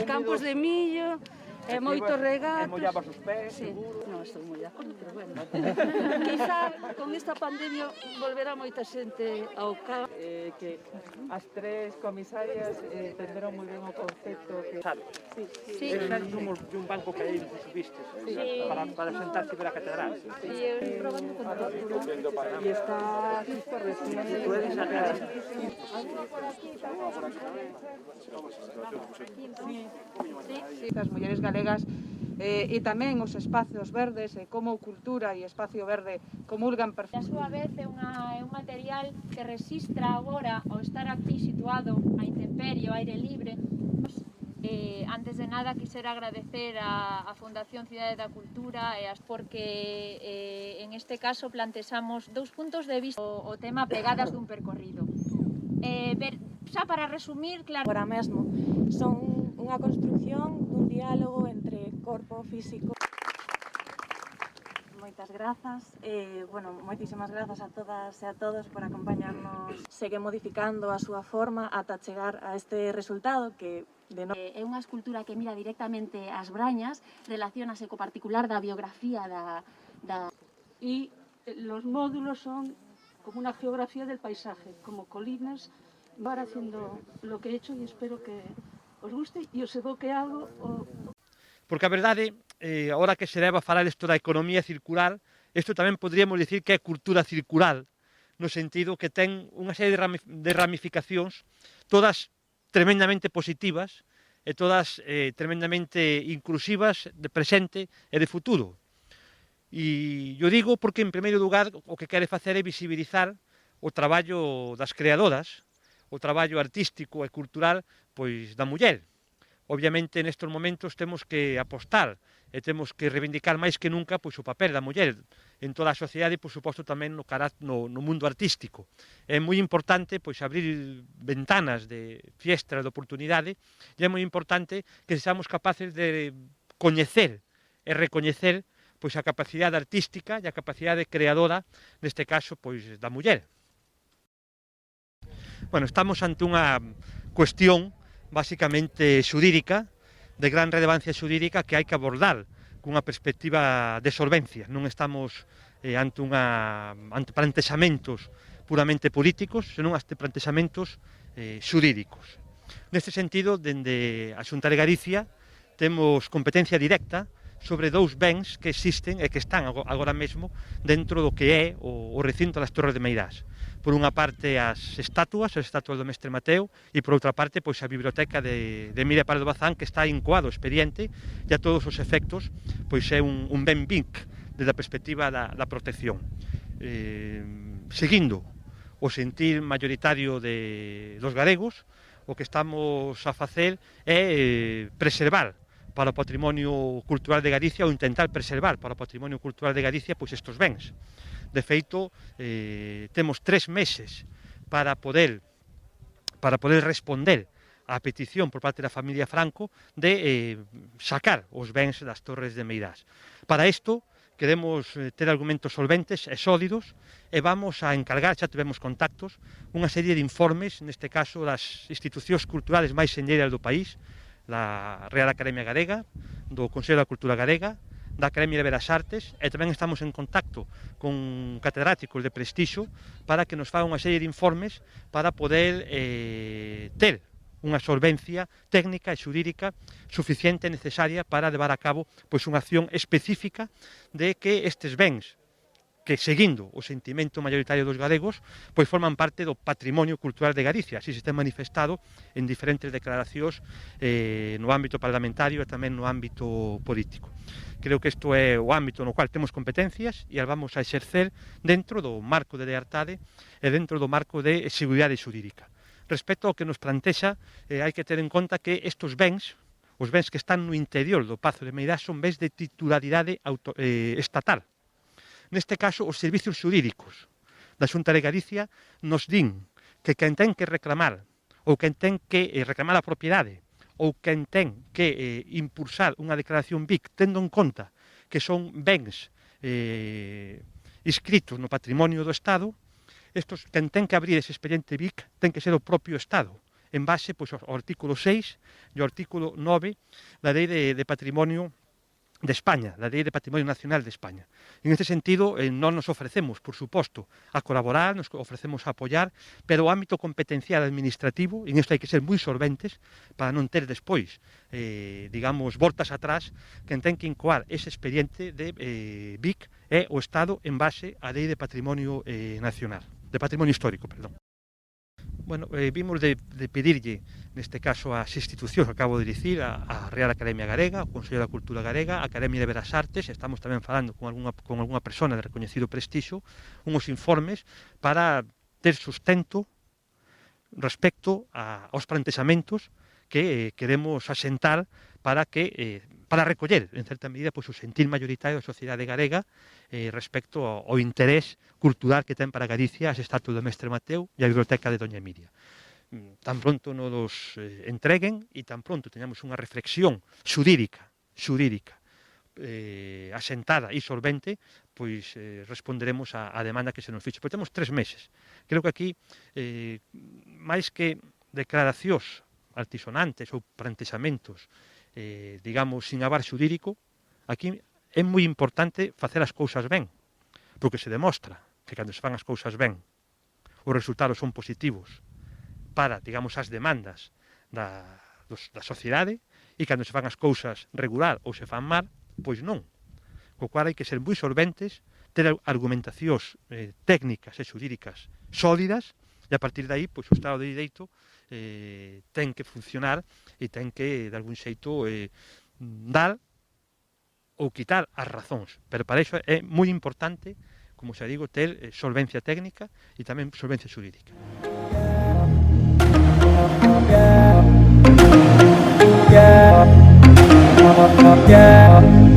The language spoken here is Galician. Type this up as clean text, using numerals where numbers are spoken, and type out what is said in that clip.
Campos de millo, e moitos regatos. E mollabas os pés, sí. seguro. Non estou mollada, pero bueno. Quizá con esta pandemia volverá moita xente ao campo. Que as tres comisarias entenderon moi ben o concepto que... Sí. Somos de un banco que aí nos subistes para sentarse ver a catedral. Sí, eu probando con todo. E está justo recién... Puedes agradecer. As mulleres galegas e tamén os espacios verdes e como cultura e espacio verde comulgan A súa vez é un material que resistra agora ao estar aquí situado a intemperie, ao aire libre. Antes de nada quisera agradecer a Fundación Cidade da Cultura porque en este caso plantexamos dous puntos de vista o tema pegadas dun percorrido. Xa para resumir, claro, agora mesmo son unha construción dun diálogo entre corpo físico. Moitas grazas, moitísimas grazas a todas e a todos por acompañarnos. Segue modificando a súa forma ata chegar a este resultado que é unha escultura que mira directamente as brañas, relacionase co particular da biografía da... Y los módulos son como una geografía del paisaje, como colinas. Van haciendo lo que he hecho y espero que os guste e os evoque algo. Porque a verdade, agora que se leva a falar isto da economía circular, isto tamén podríamos dicir que é cultura circular, no sentido que ten unha serie de ramificacións, todas tremendamente positivas e todas tremendamente inclusivas de presente e de futuro. E eu digo porque, en primeiro lugar, o que quere facer é visibilizar o traballo das creadoras, o traballo artístico e cultural pois da muller. Obviamente, nestes momentos temos que apostar e temos que reivindicar máis que nunca pois o papel da muller en toda a sociedade e, por suposto, tamén no mundo artístico. É moi importante pois abrir ventanas de fiestra de oportunidade e é moi importante que sexamos capaces de coñecer e recoñecer pois a capacidade artística e a capacidade creadora, neste caso, pois da muller. Bueno, estamos ante unha cuestión basicamente xurídica, de gran relevancia xurídica, que hai que abordar cunha perspectiva de solvencia. Non estamos ante plantexamentos puramente políticos, senón ante plantexamentos xurídicos. Neste sentido, dende a Xunta de Galicia, temos competencia directa sobre dous bens que existen e que están agora mesmo dentro do que é o recinto das Torres de Meirás. Por unha parte as estatuas do Mestre Mateo, e por outra parte pois a biblioteca de Emilia Pardo Bazán, que está incoado o expediente e a todos os efectos pois é un ben BIC desde a perspectiva da protección. Seguindo o sentir mayoritario dos galegos, o que estamos a facer é preservar para o patrimonio cultural de Galicia ou intentar preservar para o patrimonio cultural de Galicia pois estes bens. De feito, temos 3 meses para poder responder á petición por parte da familia Franco de sacar os bens das Torres de Meirás. Para isto, queremos ter argumentos solventes e sólidos e vamos a encargar, xa tivemos contactos, unha serie de informes, neste caso das institucións culturales máis señeiras do país, da Real Academia Galega, do Consello da Cultura Galega, da Academia de Belas Artes, e tamén estamos en contacto con catedráticos de prestixio para que nos fagan unha serie de informes para poder ter unha solvencia técnica e xurídica suficiente e necesaria para levar a cabo pois unha acción específica de que estes bens que, seguindo o sentimento maioritario dos galegos, pois forman parte do patrimonio cultural de Galicia. Así se ten manifestado en diferentes declaracións no ámbito parlamentario e tamén no ámbito político. Creo que isto é o ámbito no cual temos competencias e as vamos a exercer dentro do marco de lealtade e dentro do marco de seguridade xurídica. Respecto ao que nos plantexa, hai que ter en conta que estes bens, os bens que están no interior do Pazo de Meirás, son bens de titularidade estatal. Neste caso, os servicios xurídicos da Xunta de Galicia nos din que quen ten que reclamar ou quen ten que reclamar a propiedade ou quen ten que impulsar unha declaración BIC tendo en conta que son bens inscritos no patrimonio do Estado, quen ten que abrir ese expediente BIC ten que ser o propio Estado, en base pois, ao artículo 6 e ao artículo 9 da Lei de Patrimonio de España, da Lei de Patrimonio Nacional de España. En este sentido, non nos ofrecemos, por suposto, a colaborar, nos ofrecemos a apoiar, pero o ámbito competencial administrativo, en isto hai que ser moi solventes para non ter despois, digamos, voltas atrás, quen ten que incoar ese expediente de BIC é o Estado en base á Lei de Patrimonio Nacional, de Patrimonio Histórico, perdón. Bueno, vimos de pedirlle, neste caso, ás institucións que acabo de dicir, a Real Academia Galega, o Consello da Cultura Galega, a Academia de Belas Artes, estamos tamén falando con algunha persona de recoñecido prestixio, unhos informes para ter sustento respecto aos plantexamentos que queremos asentar para recoller, en certa medida, pois, o sentir mayoritario da sociedade galega respecto ao interés cultural que ten para Galicia as estatuas do Mestre Mateo e a biblioteca de Doña Emilia. Tan pronto nos entreguen e tan pronto teñamos unha reflexión xurídica asentada e solvente, pois responderemos á demanda que se nos fixe. Pero temos 3 meses. Creo que aquí, máis que declaracións altisonantes ou plantexamentos, digamos, sin avar xurídico, aquí é moi importante facer as cousas ben, porque se demostra que cando se fan as cousas ben, os resultados son positivos para, digamos, as demandas da sociedade, e cando se fan as cousas regular ou se fan mal, pois non. Co cual hai que ser moi solventes, ter argumentacións técnicas e xurídicas sólidas, e a partir de aí, pois, o Estado de Dereito ten que funcionar e ten que, de algún xeito, dar ou quitar as razóns. Pero para iso é moi importante, como xa digo, ter solvencia técnica e tamén solvencia xurídica. Yeah.